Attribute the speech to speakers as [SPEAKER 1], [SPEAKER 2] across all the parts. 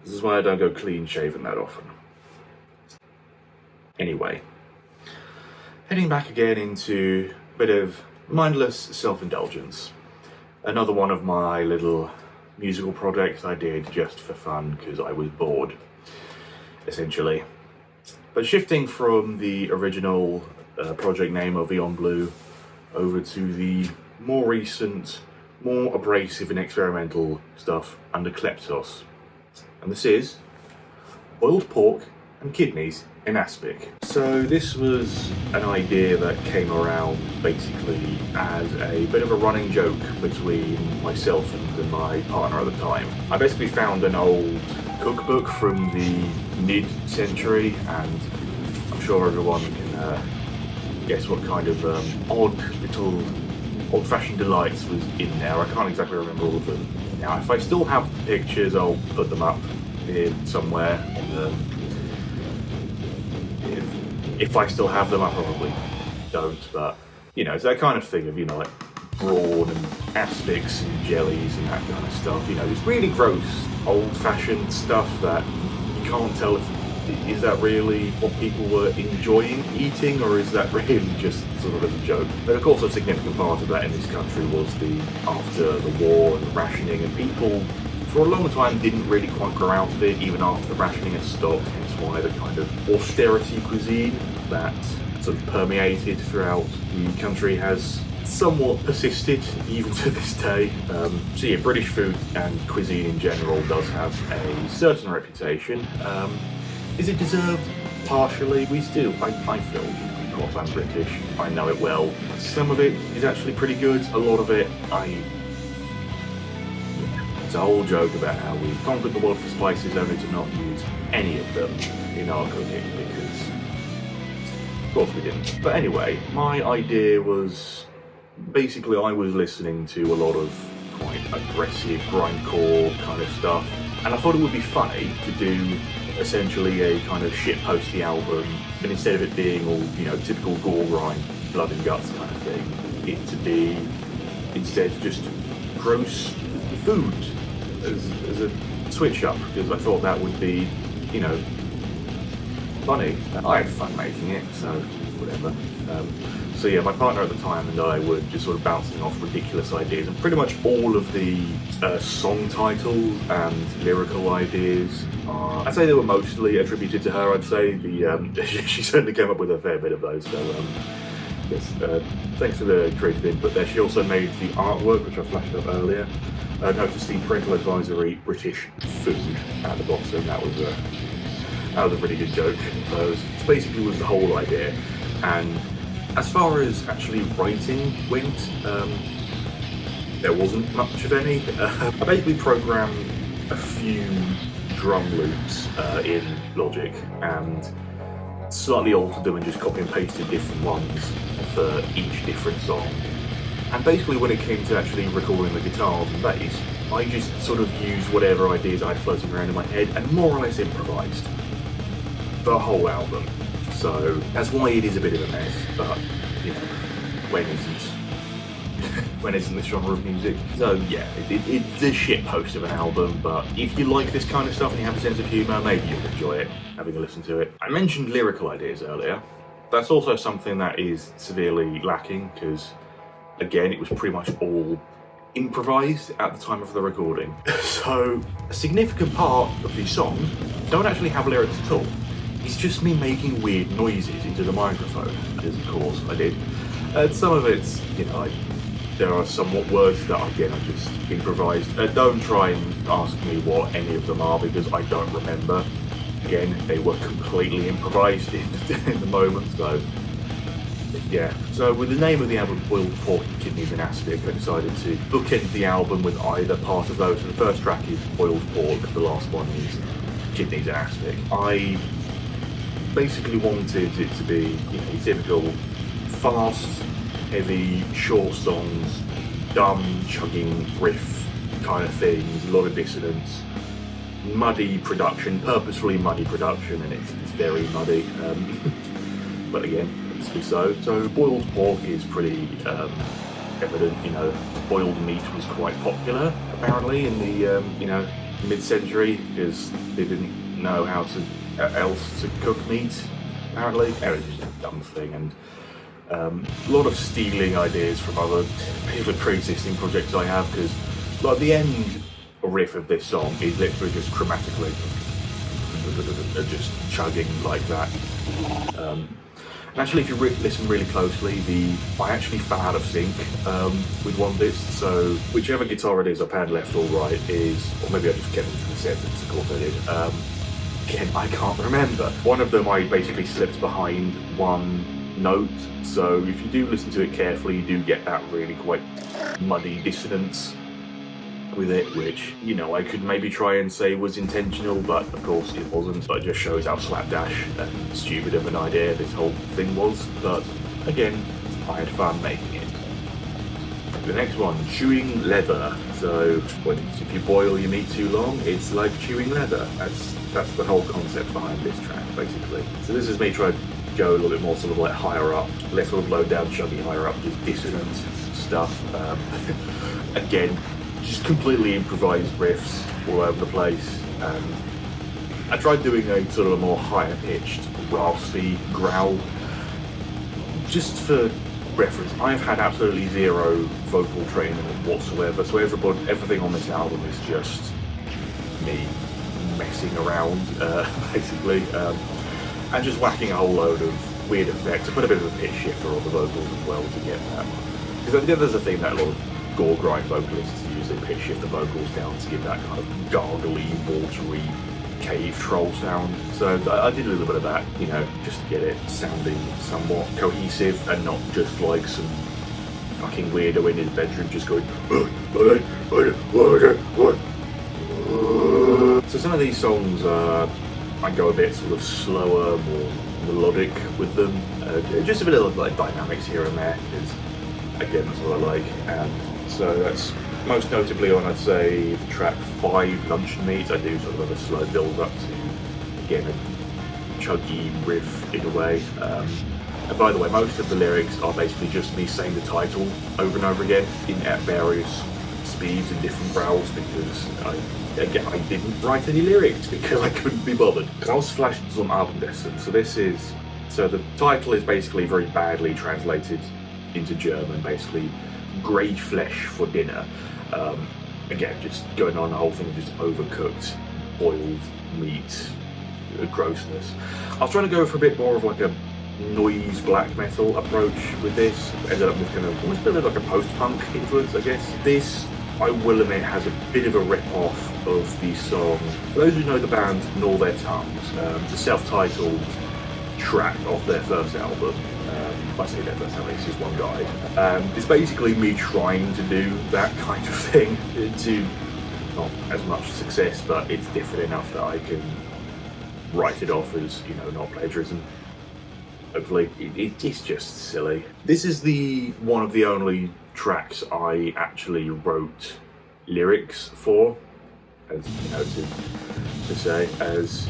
[SPEAKER 1] This is why I don't go clean shaven that often. Anyway, heading back again into a bit of mindless self-indulgence. Another one of my little musical projects I did just for fun because I was bored, essentially. But shifting from the original project name of Eon Blue over to the more recent, more abrasive and experimental stuff under Kleptos. And this is boiled pork and kidneys in Aspic. So this was an idea that came around basically as a bit of a running joke between myself and my partner at the time. I basically found an old cookbook from the mid-century, and I'm sure everyone can guess what kind of odd little old-fashioned delights was in there. I can't exactly remember all of them. Now, if I still have the pictures, I'll put them up here somewhere. If I still have them, I probably don't, but, you know, it's that kind of thing of, you know, like brawn and aspics and jellies and that kind of stuff. You know, it's really gross, old-fashioned stuff that you can't tell if is that really what people were enjoying eating, or is that really just sort of as a joke? But of course a significant part of that in this country was the after the war and the rationing, and people for a long time didn't really quite grow out of it even after the rationing had stopped, hence why the kind of austerity cuisine that sort of permeated throughout the country has somewhat persisted even to this day. So yeah, British food and cuisine in general does have a certain reputation. Is it deserved? Partially. I feel, of course I'm British, I know it well. Some of it is actually pretty good, a lot of it it's a whole joke about how we conquered the world for spices only to not use any of them in our cooking, because of course we didn't. But anyway, my idea was, basically I was listening to a lot of quite aggressive grindcore kind of stuff, and I thought it would be funny to do essentially a kind of shitposty album, but instead of it being all, you know, typical gore grind, blood and guts kind of thing, it to be instead just gross food as a switch up, because I thought that would be, you know, funny. I had fun making it, so whatever. So yeah, my partner at the time and I were just sort of bouncing off ridiculous ideas, and pretty much all of the song titles and lyrical ideas I'd say they were mostly attributed to her. I'd say she certainly came up with a fair bit of those. So yes, thanks for the creative input there. She also made the artwork, which I flashed up earlier. Notice the parental advisory British food at the bottom. That was a really good joke. So it basically was the whole idea. And as far as actually writing went, there wasn't much of any. I basically programmed a few drum loops in Logic and slightly altered them and just copy and pasted different ones for each different song. And basically when it came to actually recording the guitars and bass, I just sort of used whatever ideas I had floating around in my head and more or less improvised the whole album. So that's why it is a bit of a mess, but you know, when isn't this genre of music? So yeah, it's a shit post of an album, but if you like this kind of stuff and you have a sense of humour, maybe you'll enjoy it, having a listen to it. I mentioned lyrical ideas earlier. That's also something that is severely lacking, because again, it was pretty much all improvised at the time of the recording. So a significant part of these songs don't actually have lyrics at all. It's just me making weird noises into the microphone, as of course I did. And some of it's, you know, there are somewhat words that, again, I just improvised. Don't try and ask me what any of them are, because I don't remember. Again, they were completely improvised in the moment, so yeah. So with the name of the album, Boiled Pork and Kidneys in Aspic, I decided to bookend the album with either part of those. So the first track is Boiled Pork, the last one is Kidneys in Aspic. I basically wanted it to be, you know, typical fast, heavy, short songs, dumb, chugging riff kind of things, a lot of dissonance, muddy production, purposefully muddy production, and it's very muddy, but again, obviously so. So boiled pork is pretty evident, you know, boiled meat was quite popular, apparently, in the, you know, mid-century because they didn't know how to else to cook meat. Apparently, it was just a dumb thing, and a lot of stealing ideas from other pre-existing projects I have, because like the end riff of this song is literally just chromatically just chugging like that. And actually, if you listen really closely, I actually fell out of sync with one bit, so whichever guitar it is I panned left or right is, or maybe I just kept it to the sentence, of course I did. Again, I can't remember. One of them I basically slipped behind one note, so if you do listen to it carefully, you do get that really quite muddy dissonance with it, which, you know, I could maybe try and say was intentional, but of course it wasn't. But it just shows how slapdash and stupid of an idea this whole thing was. But again, I had fun making it. The next one, chewing leather. So if you boil your meat too long, it's like chewing leather. That's the whole concept behind this track, basically. So this is me trying to go a little bit more sort of like higher up, less sort of low down, chuggy, higher up, just dissonant stuff. Again, just completely improvised riffs all over the place. I tried doing a sort of a more higher pitched, raspy growl. Just for reference, I've had absolutely zero vocal training whatsoever, so everything on this album is just me messing around, basically, and just whacking a whole load of weird effects. I put a bit of a pitch shifter on the vocals as well to get that. Because there's a thing that a lot of gore grind vocalists use, they pitch shift the vocals down to give that kind of gargly, watery cave troll sound. So I did a little bit of that, you know, just to get it sounding somewhat cohesive and not just like some fucking weirdo in his bedroom just going. So some of these songs, I go a bit sort of slower, more melodic with them, just a bit of like dynamics here and there, because again, that's what I like. And so that's most notably on, I'd say, track 5, Luncheon Meat. I do sort of a slow build up to, again, a chuggy riff in a way. And by the way, most of the lyrics are basically just me saying the title over and over again at various speeds and different growls, because I didn't write any lyrics because I couldn't be bothered. Because I was flashing some album distance. So the title is basically very badly translated into German, basically grey flesh for dinner. Again, just going on the whole thing of just overcooked, boiled meat, grossness. I was trying to go for a bit more of like a noise black metal approach with this. Ended up with kind of almost a bit like a post-punk influence, I guess. This, I will admit, has a bit of a rip-off of the song. For those who know the band Gnaw Their Tongues, the self-titled track off their first album. I say their first album, it's just one guy. It's basically me trying to do that kind of thing to not as much success, but it's different enough that I can write it off as, you know, not plagiarism. Hopefully, it's just silly. This is one of the only tracks I actually wrote lyrics for, as you know, to say, as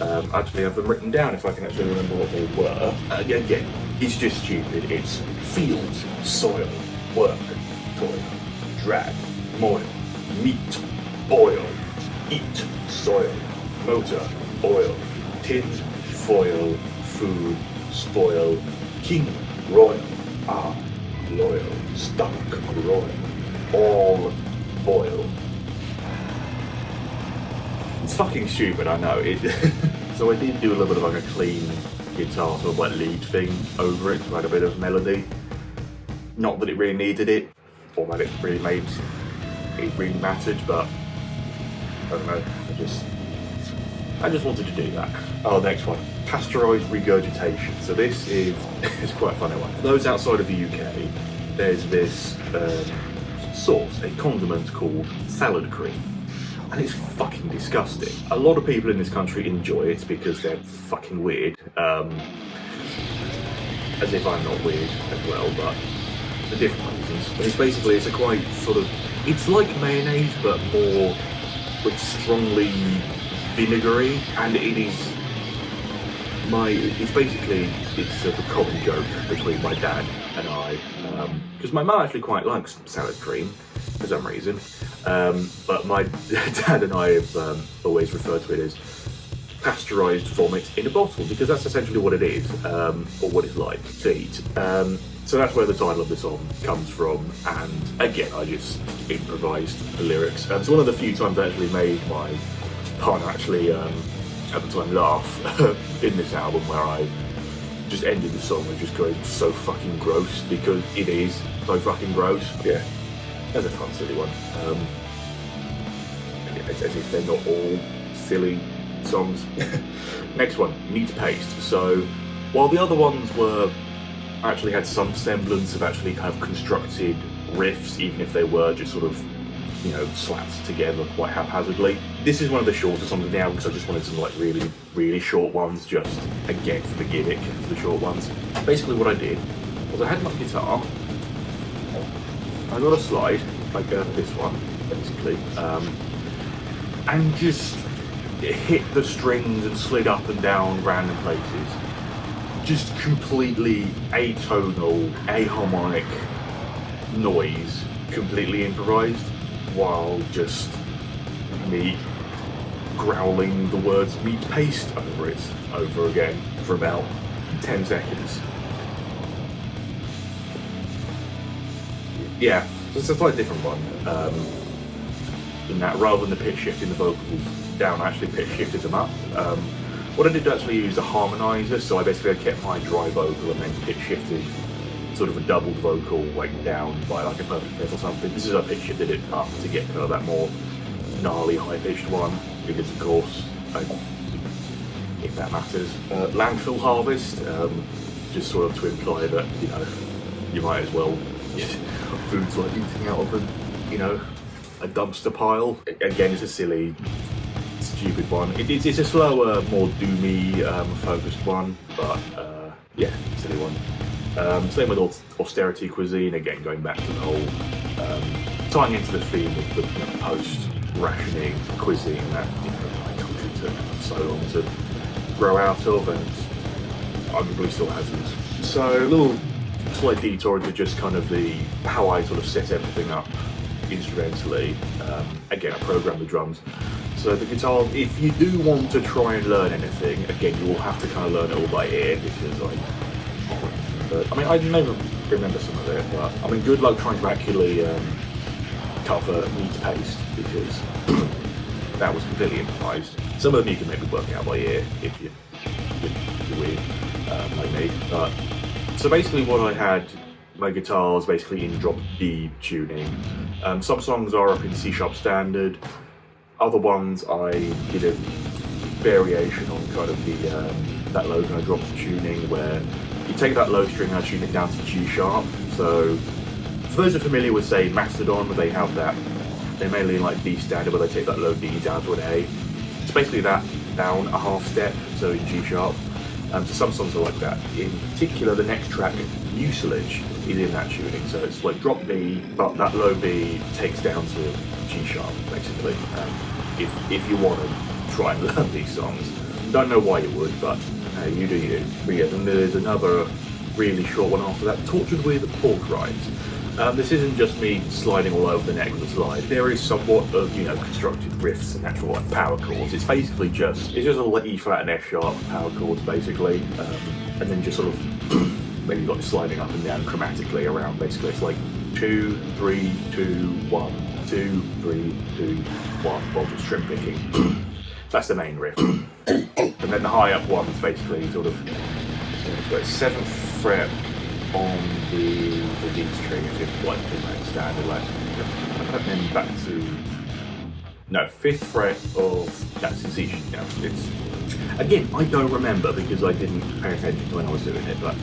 [SPEAKER 1] I actually have them written down if I can actually remember what they were. Again, it's just stupid. It's fields, soil, work, toil, drag, moil, meat, boil, eat, soil, motor, oil, tin, foil, food, spoil, king, royal, loyal, stuck, royal, all boil. It's fucking stupid, I know. So I did do a little bit of like a clean guitar sort of like lead thing over it to add a bit of melody. Not that it really needed it, or that it really mattered, but I don't know, I just wanted to do that. Oh, next one, pasteurised regurgitation. So this is it's quite a funny one. For those outside of the UK, there's this sauce, a condiment called salad cream. And it's fucking disgusting. A lot of people in this country enjoy it because they're fucking weird. As if I'm not weird as well, but for different reasons. But it's a quite sort of, it's like mayonnaise, but more like strongly vinegary, and it's a common joke between my dad and I, because my mum actually quite likes salad cream for some reason, but my dad and I have always referred to it as pasteurised vomit in a bottle, because that's essentially what it is, or what it's like to eat. So that's where the title of the song comes from, and again, I just improvised the lyrics. It's one of the few times I actually made my partner actually, at the time, laugh in this album, where I just ended the song with just going, so fucking gross, because it is so fucking gross. Yeah, that's a fun, silly one. As if they're not all silly songs. Next one, Meat Paste. So while the other ones were actually had some semblance of actually kind of constructed riffs, even if they were just sort of, you know, slapped together quite haphazardly, this is one of the shorter songs of the album, because I just wanted some like really, really short ones, just again for the gimmick, for the short ones. Basically what I did was I had my guitar, I got a slide, like this one, basically, and just hit the strings and slid up and down random places. Just completely atonal, aharmonic noise, completely improvised, while just me growling the words meat paste over it, over again, for about 10 seconds. Yeah, so it's a slightly different one. In that, rather than the pitch shifting the vocals down, I actually pitch shifted them up. What I did actually use a harmonizer, so I basically kept my dry vocal and then pitch shifted sort of a doubled vocal like down by like a perfect fifth or something. This is I pitch shifted it up to get kind of that more gnarly high-pitched one, because of course, if that matters. Landfill Harvest, just sort of to imply that, you know, you might as well, food's like eating out of a dumpster pile. Again, it's a silly, stupid one. It's a slower, more doomy focused one, but yeah, silly one. Same with Austerity Cuisine, again going back to the whole, tying into the theme of the post-rationing cuisine that my country took so long to grow out of, and arguably still hasn't. So a little slight detour into just kind of how I sort of set everything up instrumentally. Again, I programmed the drums. So the guitar, if you do want to try and learn anything, again, you will have to kind of learn it all by ear, because I mean, I never remember some of it, but I mean, good luck trying to accurately cover Meat Paste, because that was completely improvised. Some of them you can maybe work out by ear if you're weird, like me. But so basically, what I had, my guitar is basically in drop D tuning. Some songs are up in C sharp standard. Other ones I did a variation on kind of that low kind of drop tuning, where you take that low string and tune it down to G sharp. So for those who are familiar with, say, Mastodon, they have that, they're mainly in like D standard, where they take that low D down to an A. It's basically that down a half step, so in G sharp. So some songs are like that. In particular, the next track, Mucilage, is in that tuning. So it's like drop B, but that low B takes down to G sharp, basically. If you want to try and learn these songs. Don't know why you would, but you do you. But yeah, then there's another really short one after that, Tortured with Pork Rinds. This isn't just me sliding all over the neck with a slide. There is somewhat of, constructed riffs and actual like power chords. It's basically just a E flat and F sharp power chords, basically, and then just sort of maybe like sliding up and down chromatically around. Basically, it's like 2, 3, 2, 1, 2, 3, 2, 1, while just string picking. That's the main riff. And then the high up one is basically sort of 7th fret on the D string, if it's like standard, like, and then back to 5th fret of that's in C. It's again, I don't remember because I didn't pay attention when I was doing it, but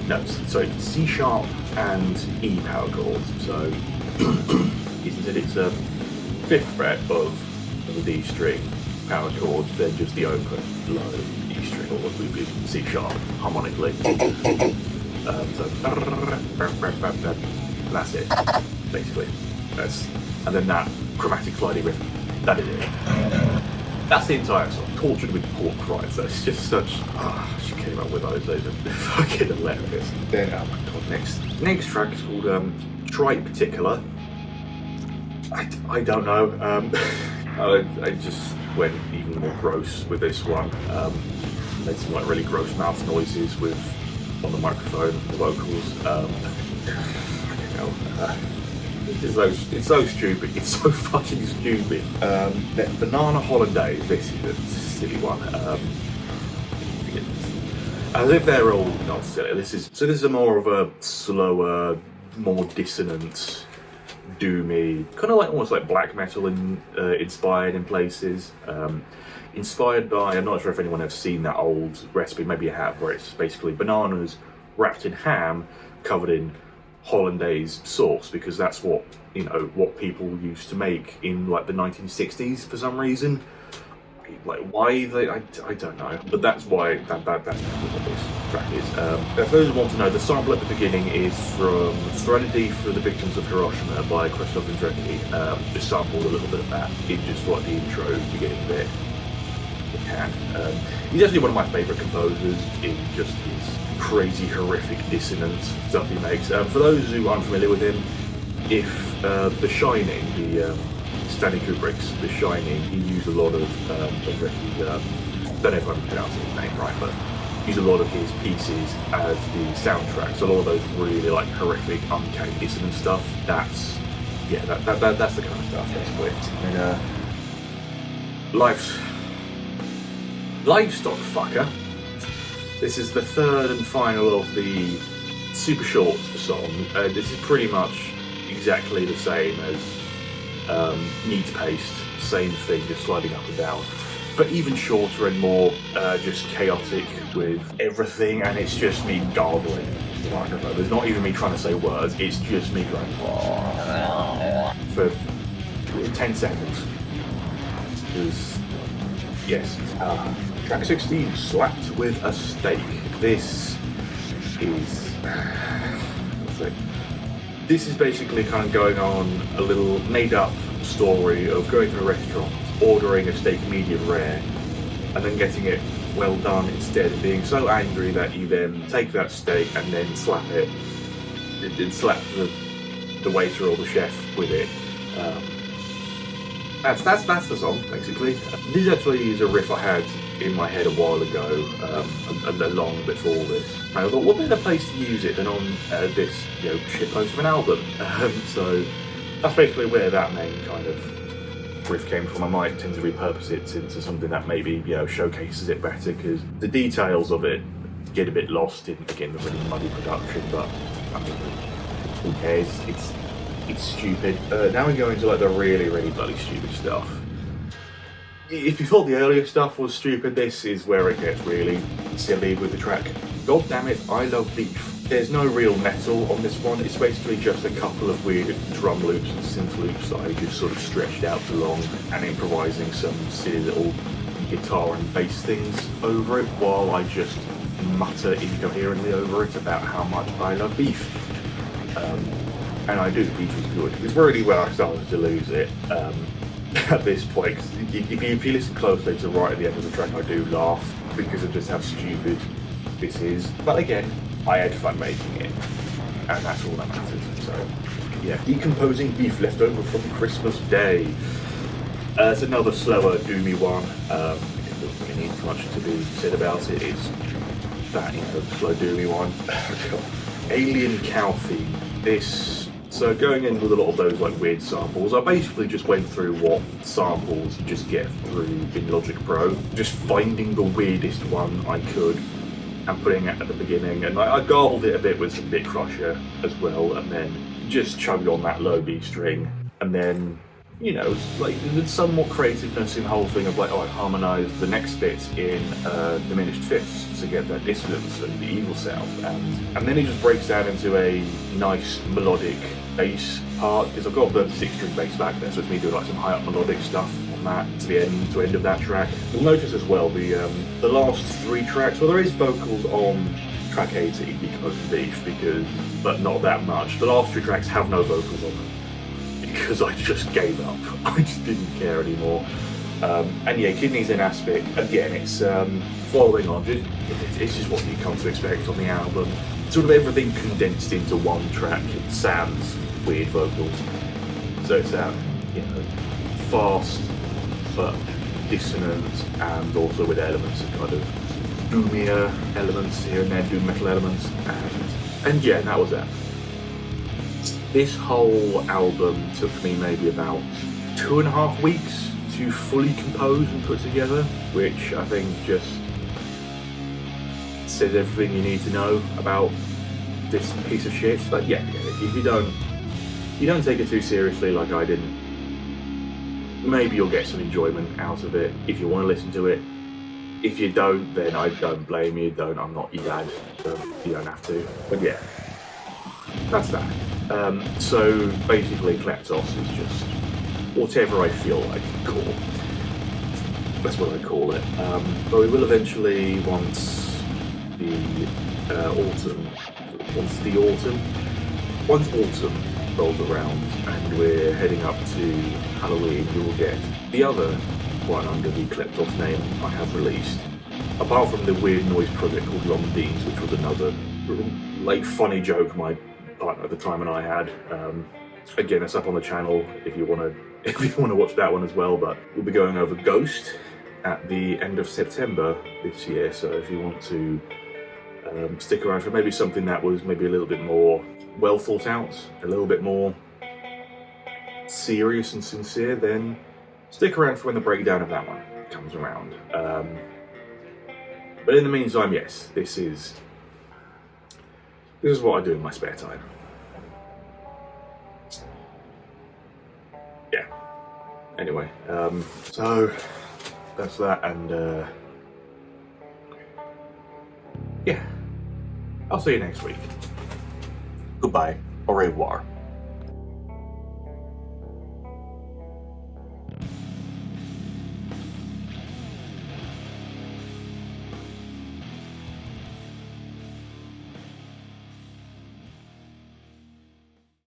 [SPEAKER 1] no. So it's C sharp and E power chords. So it's a 5th fret of the D string power chords, then just the open low E string, or what we do C sharp harmonically. So that's it, basically. And then that chromatic sliding riff. That is it. That's the entire song. Tortured with Pork Rinds. That's just such. came up with those are fucking hilarious. Then, oh my god, next track is called Tripe Particular. I don't know. I just went even more gross with this one. Made some like really gross mouth noises on the microphone, the vocals. It's so stupid. It's so fucking stupid. Banana Hollandaise. This is a silly one. As if they're all not silly. This is a more of a slower, more dissonant, doomy, kind of like almost like black metal inspired in places. Inspired by, I'm not sure if anyone has seen that old recipe, maybe you have, where it's basically bananas wrapped in ham, covered in hollandaise sauce, because that's what people used to make in like the 1960s for some reason. Like why I don't know, but that's why that's what this track is. For those who want to know, the sample at the beginning is from Serenity for the Victims of Hiroshima by Kleptos and Drecki. Just sampled a little bit of that in just like the intro beginning bit. He's actually one of my favourite composers in just his crazy, horrific, dissonant stuff he makes. For those who aren't familiar with him, if The Shining, Stanley Kubrick's The Shining, he used a lot of, don't know if I'm pronouncing his name right, but used a lot of his pieces as the soundtrack. So a lot of those really like horrific, uncanny, dissonant stuff. That's the kind of stuff, basically. And Livestock Fucker. This is the third and final of the super short song. This is pretty much exactly the same as Neat Paste, same thing, just sliding up and down, but even shorter and more just chaotic with everything, and it's just me garbling the microphone. There's not even me trying to say words, it's just me going for 10 seconds. Because, yes, track 16, Slapped with a Steak. This is basically kind of going on a little made-up story of going to a restaurant, ordering a steak medium rare, and then getting it well done instead, and being so angry that you then take that steak and then slap it, slap the waiter or the chef with it. That's the song, basically. This actually is a riff I had in my head a while ago, and long before this. And I thought, what better place to use it than on this, shitpost of an album? So that's basically where that main kind of riff came from. I might tend to repurpose it into something that maybe showcases it better, because the details of it get a bit lost in, again, the really muddy production. But I mean, who cares? It's stupid. Now we go into like the really, really bloody stupid stuff. If you thought the earlier stuff was stupid, this is where it gets really silly with the track. God damn it, I love beef. There's no real metal on this one. It's basically just a couple of weird drum loops and synth loops that I just sort of stretched out along and improvising some silly little guitar and bass things over it, while I just mutter incoherently over it about how much I love beef. And I do, beef is good. It's really where I started to lose it. At this point, cause if you listen closely to right at the end of the track, I do laugh because of just how stupid this is. But again, I had fun making it, and that's all that matters. So, yeah, Decomposing Beef Leftover from Christmas Day. It's another slower, doomy one. It doesn't really need much to be said about it. It's that, slow, doomy one. Alien Cow Theme. So going in with a lot of those like weird samples, I basically just went through what samples you just get through in Logic Pro, just finding the weirdest one I could and putting it at the beginning, and I garbled it a bit with some Bit Crusher as well, and then just chugged on that low B string, and then it's like there's some more creativeness in the whole thing of like, I harmonised the next bit in diminished fifths to get that dissonance and the evil sound, and then it just breaks down into a nice melodic bass part, because I've got the 6-string bass back there, so it's me doing like some high up melodic stuff on that to the end of that track. You'll notice as well the last 3 tracks, well, there is vocals on track 18, Decomposing Beef, but not that much. The last 3 tracks have no vocals on them, because I just gave up. I just didn't care anymore. And yeah, Kidneys and Aspic, again, it's following on, it's just what you come to expect on the album. Sort of everything condensed into one track. Sam's weird vocals. So it's you know, fast but dissonant, and also with elements of kind of doomier elements here and there, doom metal elements, and yeah, that was that. This whole album took me maybe about 2.5 weeks to fully compose and put together, which I think just says everything you need to know about this piece of shit. But yeah, if you don't take it too seriously like I didn't, maybe you'll get some enjoyment out of it if you want to listen to it. If you don't, then I don't blame you. I'm not your dad. You don't have to. But yeah, that's that. So basically, Kleptos is just whatever I feel like cool. That's what I call it. But we will eventually, once autumn rolls around and we're heading up to Halloween, we will get the other one under the Kleptos name I have released. Apart from the weird noise project called Long Beans, which was another like funny joke my partner at the time and I had. Again, it's up on the channel if you want to watch that one as well. But we'll be going over Ghost at the end of September this year. So if you want to stick around for maybe something that was maybe a little bit more well thought out, a little bit more serious and sincere, then stick around for when the breakdown of that one comes around. But in the meantime, yes, this is what I do in my spare time. Yeah. Anyway, so that's that, and yeah, I'll see you next week. Goodbye. Au revoir.